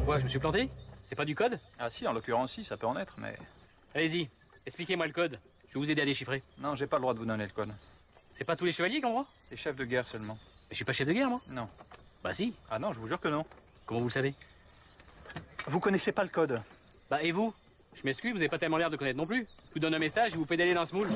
Quoi, je me suis planté? C'est pas du code? Ah si, en l'occurrence si, ça peut en être, mais... Allez-y, expliquez-moi le code. Je vais vous aider à déchiffrer. Non, j'ai pas le droit de vous donner le code. C'est pas tous les chevaliers qui ont le droit? Les chefs de guerre seulement. Mais je suis pas chef de guerre, moi. Non. Bah si. Ah non, je vous jure que non. Comment vous le savez? Vous connaissez pas le code. Bah et vous? Je m'excuse, vous avez pas tellement l'air de connaître non plus. Je vous donne un message et vous pédalez dans ce moule.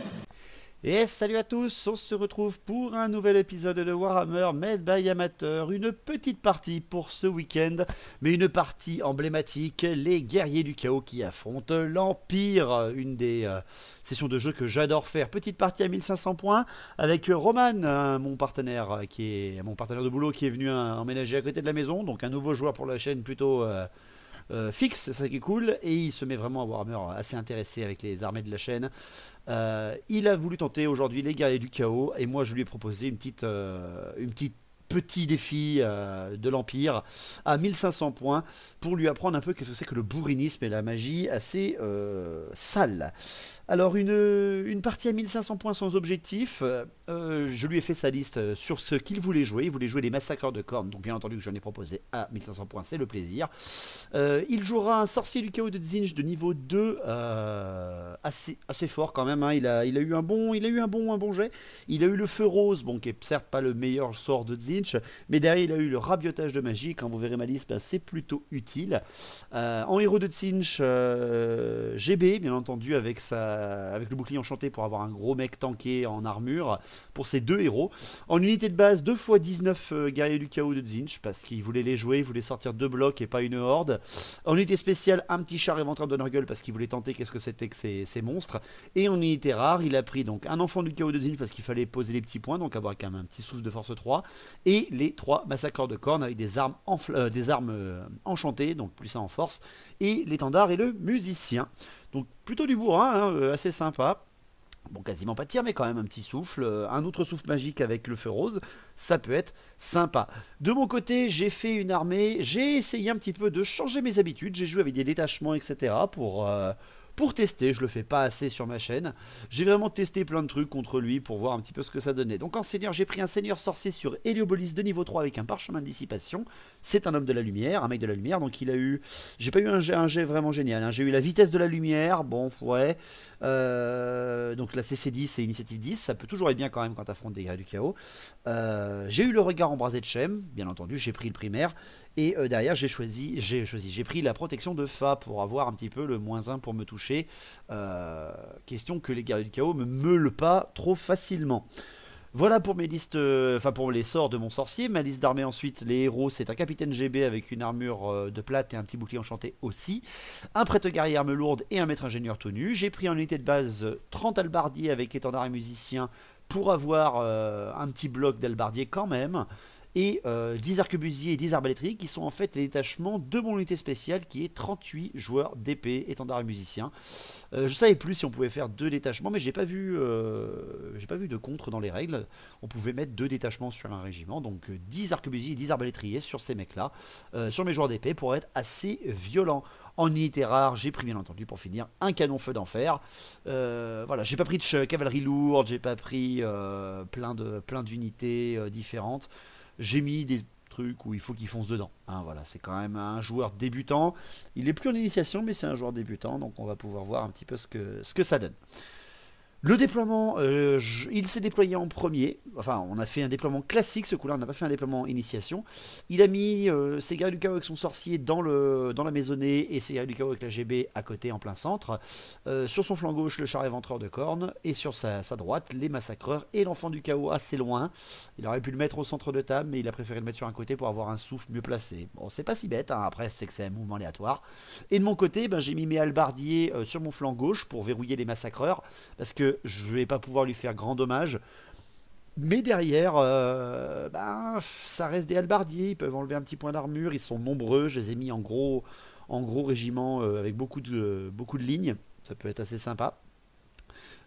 Et salut à tous, on se retrouve pour un nouvel épisode de Warhammer Made by Amateur, une petite partie pour ce week-end, mais une partie emblématique, les guerriers du chaos qui affrontent l'Empire, une des sessions de jeu que j'adore faire. Petite partie à 1500 points avec Roman, mon partenaire de boulot qui est venu emménager à côté de la maison, donc un nouveau joueur pour la chaîne plutôt... fixe, c'est ça qui est cool, et il se met vraiment à Warhammer assez intéressé avec les armées de la chaîne. Il a voulu tenter aujourd'hui les guerriers du chaos, et moi je lui ai proposé une petite petit défi de l'Empire à 1500 points pour lui apprendre un peu qu'est-ce que c'est que le bourrinisme et la magie assez sale. Alors une partie à 1500 points sans objectif, je lui ai fait sa liste sur ce qu'il voulait jouer. Il voulait jouer les massacreurs de cornes, donc bien entendu que j'en ai proposé à 1500 points, c'est le plaisir. Il jouera un sorcier du chaos de Tzeentch de niveau 2, assez fort quand même, hein. Il a eu un bon jet. Il a eu le feu rose, bon, qui est certes pas le meilleur sort de Tzeentch, mais derrière il a eu le rabiotage de magie. Quand vous verrez ma liste, c'est plutôt utile. En héros de Tzeentch, GB, bien entendu, avec le bouclier enchanté pour avoir un gros mec tanké en armure pour ces deux héros. En unité de base, 2 x 19 guerriers du chaos de Tzeentch parce qu'il voulait les jouer, il voulait sortir 2 blocs et pas une horde. En unité spéciale, un petit char éventreur de Nurgle parce qu'il voulait tenter qu'est-ce que c'était que ces monstres. Et en unité rare, il a pris donc un enfant du chaos de Tzeentch parce qu'il fallait poser les petits points, donc avoir quand même un petit souffle de force 3, et les 3 massacreurs de cornes avec des armes enchantées, donc plus 1 en force, et l'étendard et le musicien. Donc plutôt du bourrin, hein, assez sympa. Bon, quasiment pas de tir, mais quand même un petit souffle. Un autre souffle magique avec le feu rose, ça peut être sympa. De mon côté, j'ai fait une armée. J'ai essayé un petit peu de changer mes habitudes. J'ai joué avec des détachements, etc. Pour tester, je le fais pas assez sur ma chaîne. J'ai vraiment testé plein de trucs contre lui pour voir un petit peu ce que ça donnait. Donc en seigneur, j'ai pris un seigneur sorcier sur Héliobolis de niveau 3 avec un parchemin de dissipation. C'est un homme de la lumière, un mec de la lumière. Donc il a eu... J'ai pas eu un jet vraiment génial, hein. J'ai eu la vitesse de la lumière, bon, ouais. Donc la CC10 et Initiative 10, ça peut toujours être bien quand même quand tu affrontes des guerriers du chaos. J'ai eu le regard embrasé de Shem, bien entendu, j'ai pris le primaire. Et derrière, j'ai pris la protection de Fa pour avoir un petit peu le -1 pour me toucher. Question que les guerriers du chaos me meulent pas trop facilement. Voilà pour mes listes, pour les sorts de mon sorcier. Ma liste d'armée ensuite, les héros, c'est un capitaine GB avec une armure de plate et un petit bouclier enchanté aussi. Un prêtre guerrier arme lourde et un maître ingénieur tout nu. J'ai pris en unité de base 30 albardiers avec étendard et musicien pour avoir un petit bloc d'albardiers quand même. Et 10 arquebusiers et 10 arbalétriers qui sont en fait les détachements de mon unité spéciale qui est 38 joueurs d'épée, étendard et musiciens. Je savais plus si on pouvait faire 2 détachements, mais j'ai pas vu de contre dans les règles. On pouvait mettre 2 détachements sur un régiment, donc 10 arquebusiers et 10 arbalétriers sur ces mecs-là, sur mes joueurs d'épée pour être assez violents. En unité rare, j'ai pris bien entendu pour finir un canon feu d'enfer. Voilà, j'ai pas pris de cavalerie lourde, j'ai pas pris plein d'unités différentes. J'ai mis des trucs où il faut qu'il fonce dedans, hein, voilà, c'est quand même un joueur débutant. Il est plus en initiation, mais c'est un joueur débutant, donc on va pouvoir voir un petit peu ce que ça donne. Le déploiement, il s'est déployé en premier. Enfin, on a fait un déploiement classique ce coup-là, on n'a pas fait un déploiement initiation. Il a mis ses guerriers du chaos avec son sorcier dans la maisonnée et ses guerriers du chaos avec la GB à côté en plein centre. Sur son flanc gauche, le char éventreur de cornes et sur sa droite, les massacreurs et l'enfant du chaos assez loin. Il aurait pu le mettre au centre de table, mais il a préféré le mettre sur un côté pour avoir un souffle mieux placé. Bon, c'est pas si bête, hein. Après c'est que c'est un mouvement aléatoire. Et de mon côté, j'ai mis mes halbardiers sur mon flanc gauche pour verrouiller les massacreurs, parce que je ne vais pas pouvoir lui faire grand dommage. Mais derrière, ça reste des halbardiers, ils peuvent enlever un petit point d'armure, ils sont nombreux, je les ai mis en gros régiment avec beaucoup de lignes, ça peut être assez sympa.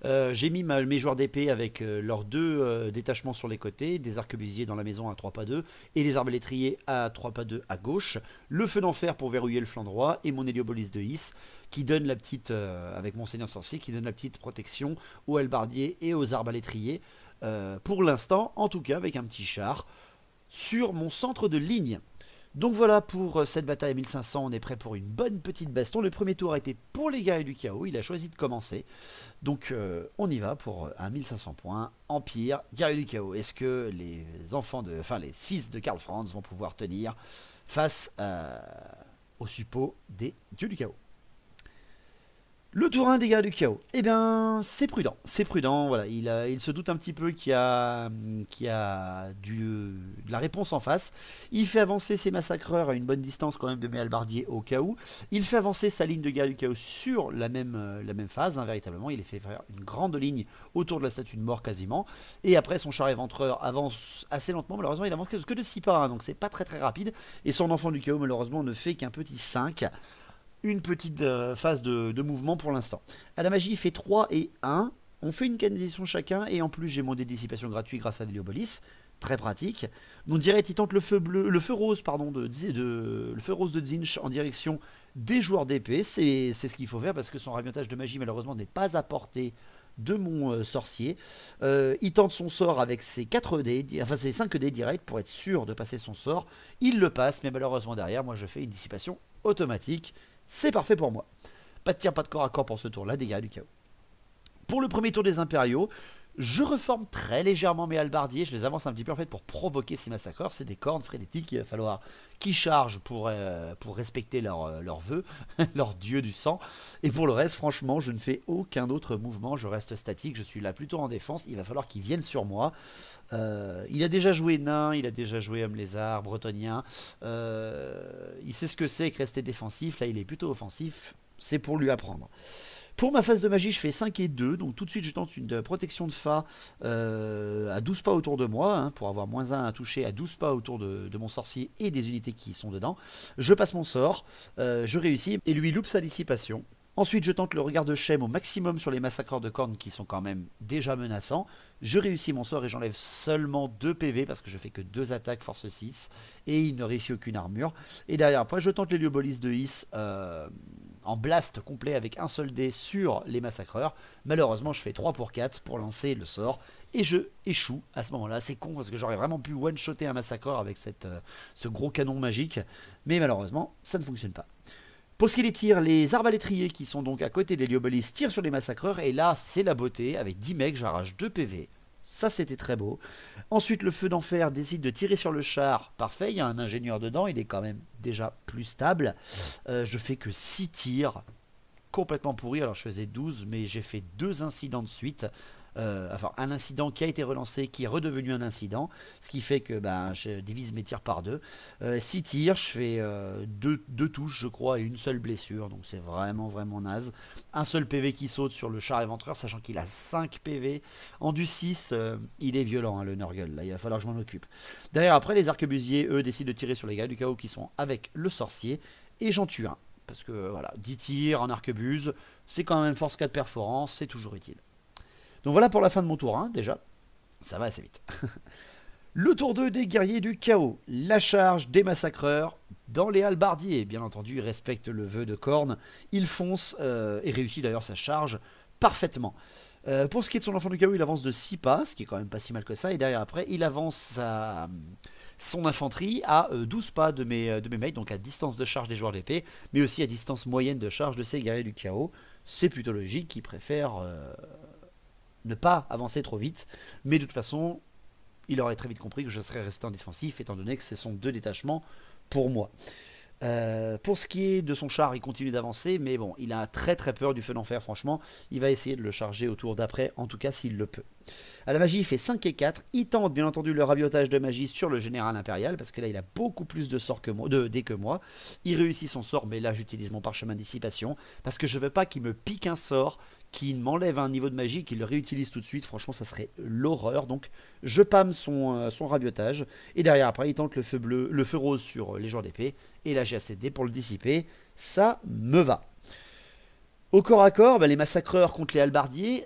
J'ai mis mes joueurs d'épée avec leurs 2 détachements sur les côtés, des arquebusiers dans la maison à 3 pas 2 et des arbalétriers à 3 pas 2 à gauche, le feu d'enfer pour verrouiller le flanc droit et mon héliobolis de His qui donne la petite, avec mon seigneur sorcier, qui donne la petite protection aux halbardiers et aux arbalétriers, pour l'instant en tout cas avec un petit char sur mon centre de ligne. Donc voilà pour cette bataille à 1500, on est prêt pour une bonne petite baston. Le premier tour a été pour les guerriers du chaos, il a choisi de commencer. Donc on y va pour un 1500 points, Empire, guerrier du chaos. Est-ce que les les fils de Karl Franz vont pouvoir tenir face aux suppôts des dieux du chaos? Le tour 1 des guerriers du chaos, eh bien c'est prudent, voilà, il se doute un petit peu qu'il y a de la réponse en face. Il fait avancer ses massacreurs à une bonne distance quand même de mes halbardiers au cas où. Il fait avancer sa ligne de guerriers du chaos sur la même phase, hein, véritablement, il fait faire une grande ligne autour de la statue de mort quasiment. Et après son char éventreur avance assez lentement, malheureusement il avance que de 6 pas, hein, donc c'est pas très rapide. Et son enfant du chaos malheureusement ne fait qu'un petit 5. Une petite phase de mouvement pour l'instant. À la magie, il fait 3 et 1. On fait une canalisation chacun. Et en plus, j'ai mon dé de dissipation gratuit grâce à l'Héliopolis. Très pratique. Donc direct, il tente le feu rose de Zinch en direction des joueurs d'épée. C'est ce qu'il faut faire parce que son rabiotage de magie, malheureusement, n'est pas à portée de mon sorcier. Il tente son sort avec ses 4 dés, enfin ses 5 dés direct pour être sûr de passer son sort. Il le passe, mais malheureusement derrière, moi je fais une dissipation automatique. C'est parfait pour moi. Pas de tir, pas de corps à corps pour ce tour-là, des guerriers du chaos. Pour le premier tour des impériaux, je reforme très légèrement mes halbardiers. Je les avance un petit peu en fait pour provoquer ces massacreurs. C'est des cornes frénétiques. Il va falloir qu'ils chargent pour respecter leurs vœux, leur dieu du sang. Et pour le reste, franchement, je ne fais aucun autre mouvement. Je reste statique. Je suis là plutôt en défense. Il va falloir qu'ils viennent sur moi. Il a déjà joué nain, il a déjà joué homme lézard, bretonien. Il sait ce que c'est que rester défensif. Là, il est plutôt offensif. C'est pour lui apprendre. Pour ma phase de magie, je fais 5 et 2, donc tout de suite je tente une protection de Fa à 12 pas autour de moi, hein, pour avoir moins 1 à toucher à 12 pas autour de mon sorcier et des unités qui sont dedans. Je passe mon sort, je réussis et lui loupe sa dissipation. Ensuite, je tente le regard de Shem au maximum sur les massacreurs de cornes qui sont quand même déjà menaçants. Je réussis mon sort et j'enlève seulement 2 PV parce que je fais que 2 attaques force 6 et il ne réussit aucune armure. Et derrière, après, je tente l'héliobolis de Is en blast complet avec un seul dé sur les massacreurs. Malheureusement, je fais 3 pour 4 pour lancer le sort et je échoue à ce moment-là. C'est con parce que j'aurais vraiment pu one-shotter un massacreur avec ce gros canon magique, mais malheureusement, ça ne fonctionne pas. Pour ce qui est des tirs, les arbalétriers qui sont donc à côté des Liobolis tirent sur les massacreurs et là c'est la beauté, avec 10 mecs j'arrache 2 PV, ça c'était très beau. Ensuite le feu d'enfer décide de tirer sur le char, parfait, il y a un ingénieur dedans, il est quand même déjà plus stable. Je fais que 6 tirs, complètement pourris, alors je faisais 12 mais j'ai fait 2 incidents de suite. Enfin un incident qui a été relancé, qui est redevenu un incident, ce qui fait que je divise mes tirs par 2. 6 tirs, je fais 2 touches je crois et une seule blessure, donc c'est vraiment naze. Un seul PV qui saute sur le char éventreur, sachant qu'il a 5 PV. En du 6, il est violent, hein, le Nurgle, là il va falloir que je m'en occupe. Derrière après les arquebusiers, eux, décident de tirer sur les gars du chaos qui sont avec le sorcier, et j'en tue un. Parce que voilà, 10 tirs en arquebuse, c'est quand même force 4 perforance, c'est toujours utile. Donc voilà pour la fin de mon tour 1, déjà. Ça va assez vite. Le tour 2 des guerriers du chaos. La charge des massacreurs dans les halbardiers. Bien entendu, ils respectent le vœu de Khorne. Ils foncent et réussit d'ailleurs sa charge parfaitement. Pour ce qui est de son enfant du chaos, il avance de 6 pas, ce qui est quand même pas si mal que ça. Et derrière après, il avance son infanterie à 12 pas de mes mates, donc à distance de charge des joueurs d'épée, mais aussi à distance moyenne de charge de ces guerriers du chaos. C'est plutôt logique, ils préfèrent ne pas avancer trop vite, mais de toute façon, il aurait très vite compris que je serais resté en défensif, étant donné que ce sont 2 détachements pour moi. Pour ce qui est de son char, il continue d'avancer, mais bon, il a très peur du feu d'enfer, franchement. Il va essayer de le charger au tour d'après, en tout cas s'il le peut. À la magie, il fait 5 et 4. Il tente bien entendu le rabiotage de magie sur le général impérial, parce que là il a beaucoup plus de sorts que moi, de dés que moi. Il réussit son sort, mais là j'utilise mon parchemin de dissipation, parce que je veux pas qu'il me pique un sort, qu'il m'enlève un niveau de magie, qu'il le réutilise tout de suite. Franchement, ça serait l'horreur. Donc je pâme son rabiotage, et derrière après il tente le feu rose sur les joueurs d'épée, et là j'ai assez de dés pour le dissiper. Ça me va. Au corps à corps, les massacreurs contre les halbardiers,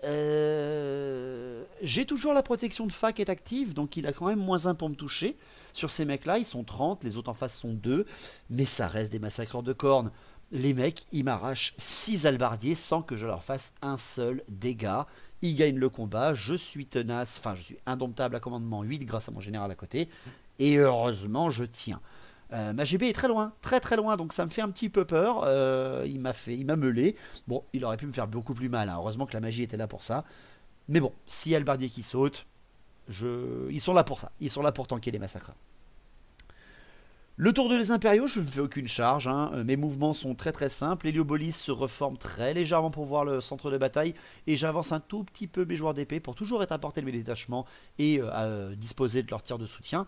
j'ai toujours la protection de Fa qui est active, donc il a quand même -1 pour me toucher. Sur ces mecs-là, ils sont 30, les autres en face sont 2, mais ça reste des massacreurs de cornes. Les mecs, ils m'arrachent 6 halbardiers sans que je leur fasse un seul dégât. Ils gagnent le combat, je suis tenace, enfin je suis indomptable à commandement 8 grâce à mon général à côté, et heureusement je tiens. Ma GB est très loin, très très loin, donc ça me fait un petit peu peur. Il m'a meulé. Bon, il aurait pu me faire beaucoup plus mal, hein. Heureusement que la magie était là pour ça. Mais bon, si Halbardier qui saute, ils sont là pour ça. Ils sont là pour tanker les massacres. Le tour de les impériaux, je ne fais aucune charge, hein. Mes mouvements sont très très simples. Héliobolis se reforme très légèrement pour voir le centre de bataille. Et j'avance un tout petit peu mes joueurs d'épée pour toujours être à portée de mes détachements et disposer de leur tir de soutien.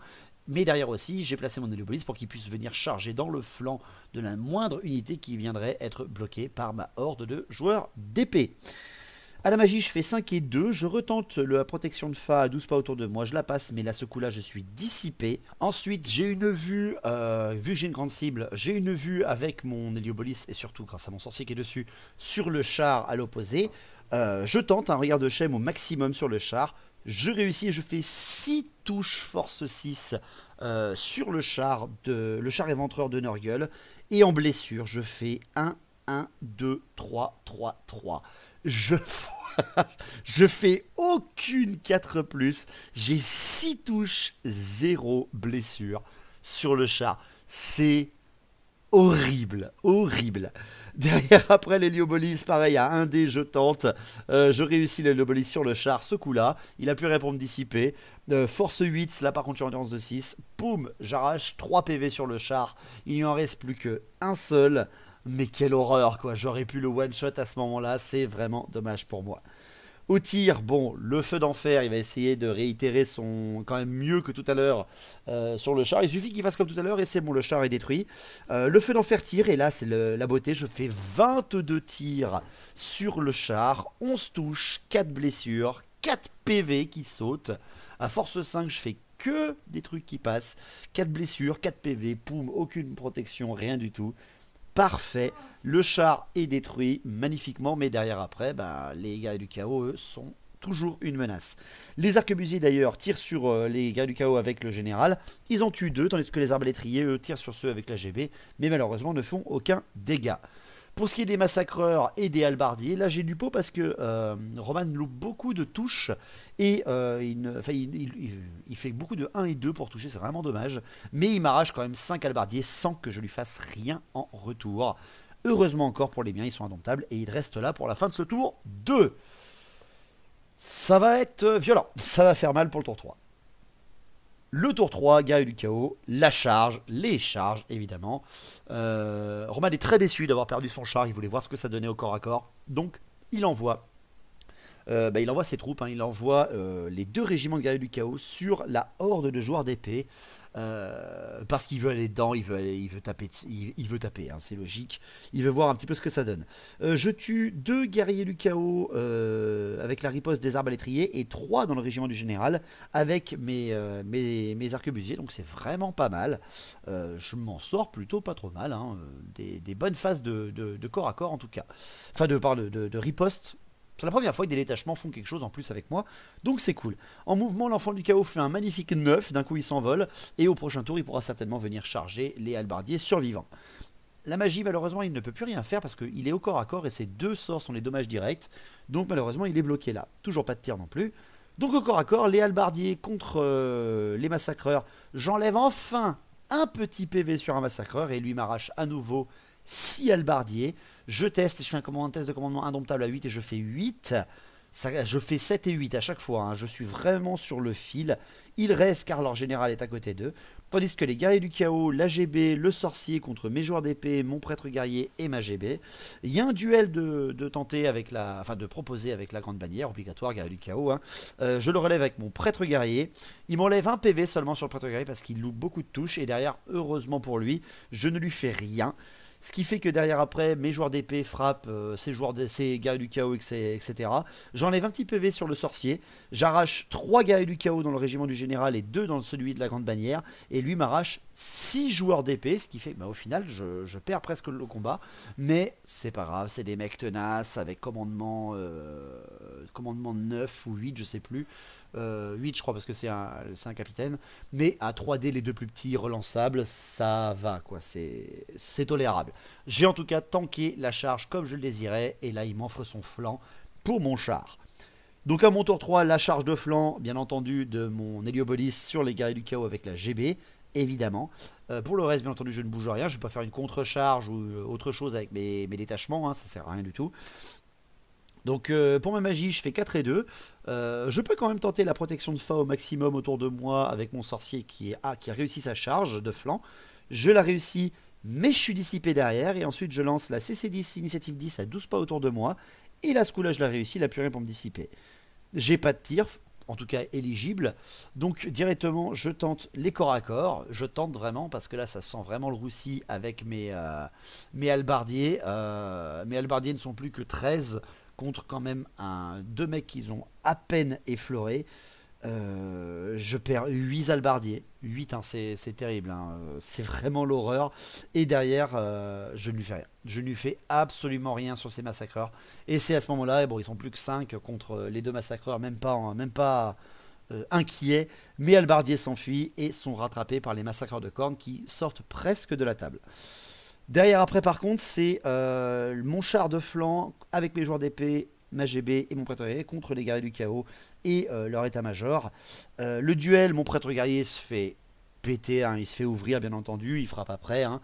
Mais derrière aussi, j'ai placé mon Héliobolis pour qu'il puisse venir charger dans le flanc de la moindre unité qui viendrait être bloquée par ma horde de joueurs d'épée. À la magie, je fais 5 et 2, je retente la protection de Fa à 12 pas autour de moi, je la passe, mais là, ce coup-là, je suis dissipé. Ensuite, j'ai une vue, vu que j'ai une grande cible, j'ai une vue avec mon Héliobolis, et surtout grâce à mon sorcier qui est dessus, sur le char à l'opposé. Je tente un regard de Shem au maximum sur le char, je réussis et je fais 6 touches force 6 sur le char éventreur de Nurgle, et en blessure, je fais 1, 1, 2, 3, 3, 3. Je fais aucune 4+, j'ai 6 touches, 0 blessure sur le char. C'est horrible, horrible. Derrière, après l'Héliobolis, pareil, à 1 dé, je tente. Je réussis l'Héliobolis sur le char, ce coup-là. Il a plus rien pour me dissiper. Force 8, là par contre, je suis en endurance de 6. Poum, j'arrache 3 PV sur le char. Il n'y en reste plus qu'un seul. Mais quelle horreur, quoi. J'aurais pu le one-shot à ce moment-là. C'est vraiment dommage pour moi. Au tir, bon, le feu d'enfer, il va essayer de réitérer son... quand même mieux que tout à l'heure sur le char. Il suffit qu'il fasse comme tout à l'heure et c'est bon, le char est détruit. Le feu d'enfer tire et là, c'est la beauté. Je fais 22 tirs sur le char, 11 touches, 4 blessures, 4 PV qui sautent. À force 5, je fais que des trucs qui passent. 4 blessures, 4 PV, poum, aucune protection, rien du tout. Parfait, le char est détruit magnifiquement, mais derrière après, les guerriers du chaos, eux, sont toujours une menace. Les arquebusiers d'ailleurs tirent sur les guerriers du chaos avec le général, ils en tuent 2, tandis que les arbalétriers, eux, tirent sur ceux avec la GB, mais malheureusement ne font aucun dégât. Pour ce qui est des massacreurs et des halbardiers, là j'ai du pot parce que Roman loupe beaucoup de touches et il fait beaucoup de 1 et 2 pour toucher, c'est vraiment dommage. Mais il m'arrache quand même 5 halbardiers sans que je lui fasse rien en retour. Heureusement encore pour les miens, ils sont indomptables et ils restent là pour la fin de ce tour 2. Ça va être violent, ça va faire mal pour le tour 3. Le tour 3, guerrier du chaos, la charge, les charges évidemment. Roman est très déçu d'avoir perdu son char, il voulait voir ce que ça donnait au corps à corps. Donc il envoie ses troupes, hein, il envoie les 2 régiments de guerriers du chaos sur la horde de joueurs d'épée. Parce qu'il veut aller dedans, il veut taper, hein, c'est logique. Il veut voir un petit peu ce que ça donne. Je tue 2 guerriers du chaos avec la riposte des arbalétriers et 3 dans le régiment du général avec mes arquebusiers, donc c'est vraiment pas mal. Je m'en sors plutôt pas trop mal, hein. Des bonnes phases de corps à corps en tout cas. Enfin de riposte. C'est la première fois que des détachements font quelque chose en plus avec moi, donc c'est cool. En mouvement, l'enfant du chaos fait un magnifique 9, d'un coup il s'envole, et au prochain tour il pourra certainement venir charger les halbardiers survivants. La magie, malheureusement, il ne peut plus rien faire parce qu'il est au corps à corps et ses 2 sorts sont les dommages directs, donc malheureusement il est bloqué là. Toujours pas de tir non plus. Donc au corps à corps, les halbardiers contre les massacreurs, j'enlève enfin un petit PV sur un massacreur et lui m'arrache à nouveau 6 halbardiers. Je teste, je fais un test de commandement indomptable à 8 et je fais 8. Je fais 7 et 8 à chaque fois, hein. Je suis vraiment sur le fil. Il reste car leur général est à côté d'eux. Tandis que les guerriers du chaos, l'AGB, le sorcier contre mes joueurs d'épée, mon prêtre guerrier et ma GB. Il y a un duel de tenter avec de proposer avec la grande bannière obligatoire, guerrier du chaos, hein. Je le relève avec mon prêtre guerrier. Il m'enlève un PV seulement sur le prêtre guerrier parce qu'il loupe beaucoup de touches. Et derrière, heureusement pour lui, je ne lui fais rien. Ce qui fait que derrière après, mes joueurs d'épée frappent ces guerriers du chaos, etc. J'enlève un petit PV sur le sorcier. J'arrache 3 guerriers du chaos dans le régiment du général et 2 dans celui de la grande bannière. Et lui m'arrache 6 joueurs d'épée, ce qui fait que au final, je perds presque le combat. Mais c'est pas grave, c'est des mecs tenaces avec commandement 9 ou 8, je sais plus. 8 je crois parce que c'est un capitaine. Mais à 3D, les 2 plus petits relançables, ça va quoi, c'est tolérable. J'ai en tout cas tanké la charge comme je le désirais et là il m'offre son flanc pour mon char. Donc à mon tour 3, la charge de flanc bien entendu de mon Héliobolis sur les guerriers du chaos avec la GB évidemment. Pour le reste, bien entendu, je ne bouge rien. Je ne vais pas faire une contre-charge ou autre chose avec mes détachements, hein, ça sert à rien du tout. Donc pour ma magie, je fais 4 et 2. Je peux quand même tenter la protection de Fa au maximum autour de moi avec mon sorcier qui a réussi sa charge de flanc. Je la réussis, mais je suis dissipé derrière. Et ensuite, je lance la CC10, initiative 10 à 12 pas autour de moi. Et là, ce coup-là, je la réussis, il n'a plus rien pour me dissiper. J'ai pas de tir, en tout cas éligible. Donc directement, je tente les corps à corps. Je tente vraiment, parce que là, ça sent vraiment le roussi avec mes halbardiers. Mes halbardiers ne sont plus que 13 contre quand même deux mecs qu'ils ont à peine effleuré. Je perds 8 halbardiers. 8, hein, c'est terrible. Hein. C'est vraiment l'horreur. Et derrière, je ne lui fais rien. Je ne lui fais absolument rien sur ces massacreurs. Et c'est à ce moment-là, bon, ils sont plus que 5 contre les 2 massacreurs, même pas inquiets. Mes halbardiers s'enfuient et sont rattrapés par les massacreurs de cornes qui sortent presque de la table. Derrière, après, par contre, c'est mon char de flanc avec mes joueurs d'épée, ma GB et mon prêtre guerrier contre les guerriers du chaos et leur état-major. Le duel, mon prêtre guerrier se fait péter, hein, il se fait ouvrir, bien entendu, il frappe après. Hein.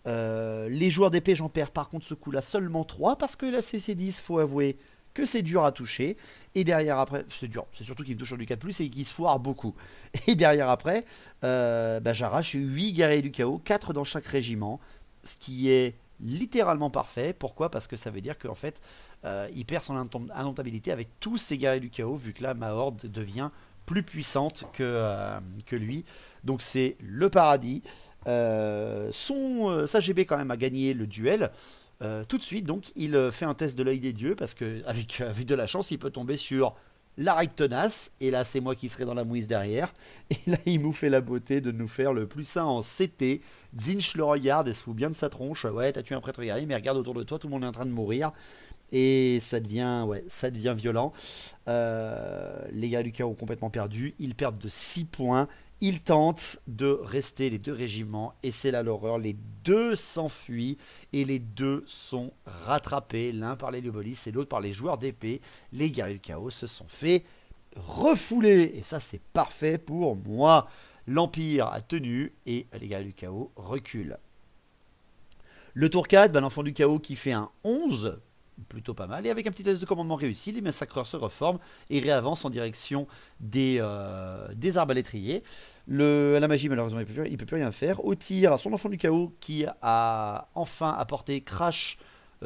Les joueurs d'épée, j'en perds par contre ce coup-là seulement 3 parce que la CC10, faut avouer que c'est dur à toucher. Et derrière, après, c'est dur, c'est surtout qu'il me touche sur du 4+, et qu'il se foire beaucoup. Et derrière, après, j'arrache 8 guerriers du chaos, 4 dans chaque régiment. Ce qui est littéralement parfait. Pourquoi? Parce que ça veut dire qu'en fait, il perd son indomptabilité avec tous ses guerriers du chaos, vu que là, ma horde devient plus puissante que lui. Donc c'est le paradis. Sa GB quand même a gagné le duel. Tout de suite, donc, il fait un test de l'œil des dieux, parce qu'avec de la chance, il peut tomber sur la règle tenace, et là c'est moi qui serai dans la mouise derrière, et là il nous fait la beauté de nous faire le plus sain en CT. Zinch le regarde et se fout bien de sa tronche. Ouais, t'as tué un prêtre guerrier, mais regarde autour de toi, tout le monde est en train de mourir, et ça devient violent. Les guerriers du chaos ont complètement perdu, ils perdent de 6 points. Ils tentent de rester les 2 régiments, et c'est là l'horreur. Les 2 s'enfuient et les 2 sont rattrapés, l'un par les Liobolis et l'autre par les joueurs d'épée. Les guerriers du chaos se sont fait refouler, et ça c'est parfait pour moi. L'Empire a tenu et les guerriers du chaos reculent. Le tour 4, l'enfant du chaos qui fait un 11, plutôt pas mal, et avec un petit test de commandement réussi, les massacreurs se reforment et réavancent en direction des arbalétriers. À la magie, malheureusement, il ne peut plus rien faire. Au tir, son enfant du chaos qui a enfin apporté crash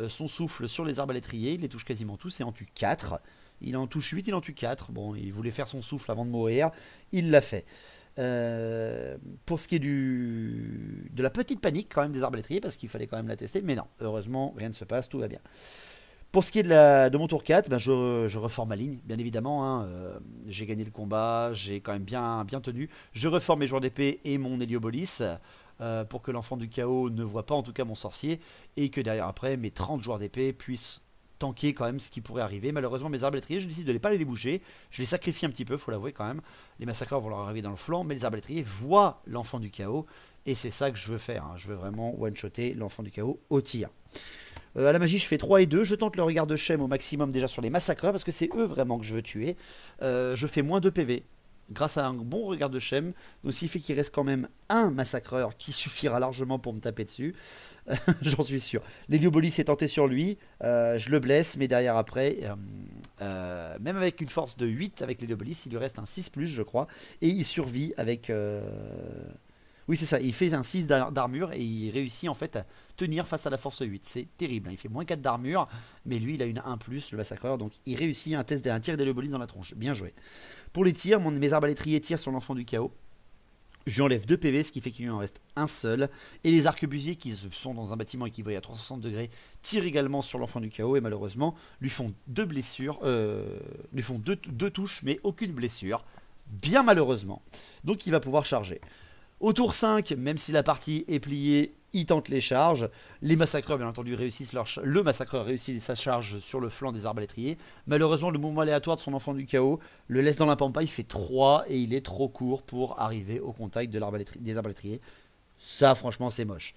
son souffle sur les arbalétriers, il les touche quasiment tous et en tue 4. Il en touche 8, il en tue 4. Bon, il voulait faire son souffle avant de mourir, il l'a fait. Pour ce qui est de la petite panique quand même des arbalétriers, parce qu'il fallait quand même la tester, mais non, heureusement, rien ne se passe, tout va bien. Pour ce qui est de mon tour 4, je reforme ma ligne, bien évidemment. Hein, j'ai gagné le combat, j'ai quand même bien tenu. Je reforme mes joueurs d'épée et mon Héliobolis pour que l'enfant du chaos ne voit pas en tout cas mon sorcier, et que derrière après, mes 30 joueurs d'épée puissent tanker quand même ce qui pourrait arriver. Malheureusement, mes arbalétriers, je décide de ne pas les bouger. Je les sacrifie un petit peu, faut l'avouer quand même. Les massacreurs vont leur arriver dans le flanc, mais les arbalétriers voient l'enfant du chaos, et c'est ça que je veux faire. Hein. Je veux vraiment one-shotter l'enfant du chaos au tir. À la magie, je fais 3 et 2. Je tente le regard de Shem au maximum déjà sur les massacreurs, parce que c'est eux vraiment que je veux tuer. Je fais moins 2 PV grâce à un bon regard de Shem. Donc, ce qui fait qu'il reste quand même un massacreur qui suffira largement pour me taper dessus. J'en suis sûr. L'Héliobolis est tenté sur lui. Je le blesse, mais derrière après, même avec une force de 8 avec l'Héliobolis, il lui reste un 6+, je crois. Et il survit avec... Oui, c'est ça, il fait un 6 d'armure et il réussit en fait à tenir face à la force 8. C'est terrible, hein. Il fait moins 4 d'armure, mais lui il a une 1+, le massacreur, donc il réussit un tir d'Héliobolis dans la tronche. Bien joué. Pour les tirs, mes arbalétriers tirent sur l'enfant du chaos. Je lui enlève 2 PV, ce qui fait qu'il lui en reste un seul. Et les arquebusiers qui sont dans un bâtiment et qui voient à 360 degrés tirent également sur l'enfant du chaos et malheureusement lui font 2 blessures, lui font deux touches mais aucune blessure. Bien malheureusement. Donc il va pouvoir charger. Au tour 5, même si la partie est pliée, il tente les charges. Les massacreurs, bien entendu, le massacreur réussit sa charge sur le flanc des arbalétriers. Malheureusement, le mouvement aléatoire de son enfant du chaos le laisse dans la pampa. Il fait 3 et il est trop court pour arriver au contact des arbalétriers. Ça, franchement, c'est moche.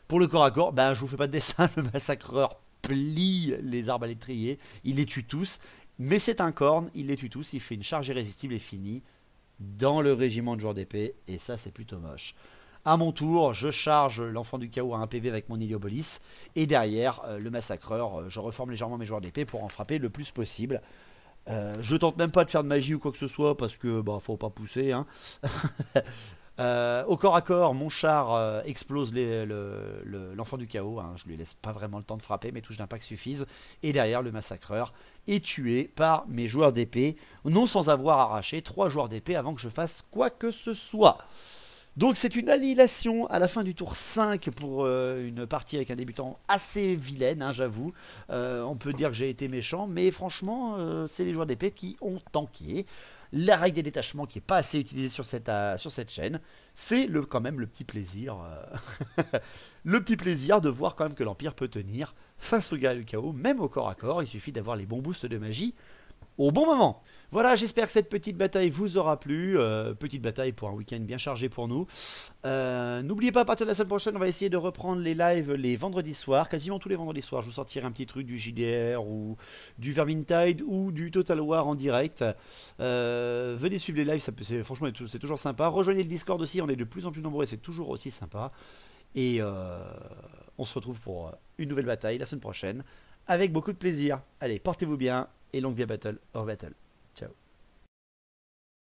Pour le corps à corps, je vous fais pas de dessin. Le massacreur plie les arbalétriers. Il les tue tous. Mais c'est un corne, il les tue tous. Il fait une charge irrésistible et finit dans le régiment de joueurs d'épée, et ça c'est plutôt moche. À mon tour, je charge l'enfant du chaos à 1 PV avec mon Iliobolis. Et derrière, le massacreur, je reforme légèrement mes joueurs d'épée pour en frapper le plus possible. Je tente même pas de faire de magie ou quoi que ce soit parce que bah faut pas pousser hein. Au corps à corps, mon char explose l'enfant du chaos hein. Je lui laisse pas vraiment le temps de frapper, mes touches d'impact suffisent. Et derrière, le massacreur est tué par mes joueurs d'épée, non sans avoir arraché 3 joueurs d'épée avant que je fasse quoi que ce soit. Donc c'est une annihilation à la fin du tour 5 pour une partie avec un débutant assez vilaine, hein, j'avoue. On peut dire que j'ai été méchant, mais franchement, c'est les joueurs d'épée qui ont tanké. La règle des détachements qui n'est pas assez utilisée sur cette chaîne, c'est quand même le petit plaisir. Le petit plaisir de voir quand même que l'Empire peut tenir face au guerrier du chaos, même au corps à corps. Il suffit d'avoir les bons boosts de magie au bon moment. Voilà, j'espère que cette petite bataille vous aura plu. Petite bataille pour un week-end bien chargé pour nous. N'oubliez pas, à partir de la semaine prochaine, on va essayer de reprendre les lives les vendredis soirs. Quasiment tous les vendredis soirs, je vous sortirai un petit truc du JDR ou du Vermintide ou du Total War en direct. Venez suivre les lives, franchement c'est toujours sympa. Rejoignez le Discord aussi, on est de plus en plus nombreux et c'est toujours aussi sympa. Et on se retrouve pour une nouvelle bataille la semaine prochaine avec beaucoup de plaisir. Allez, portez-vous bien et longue vie à Battle, hors Battle.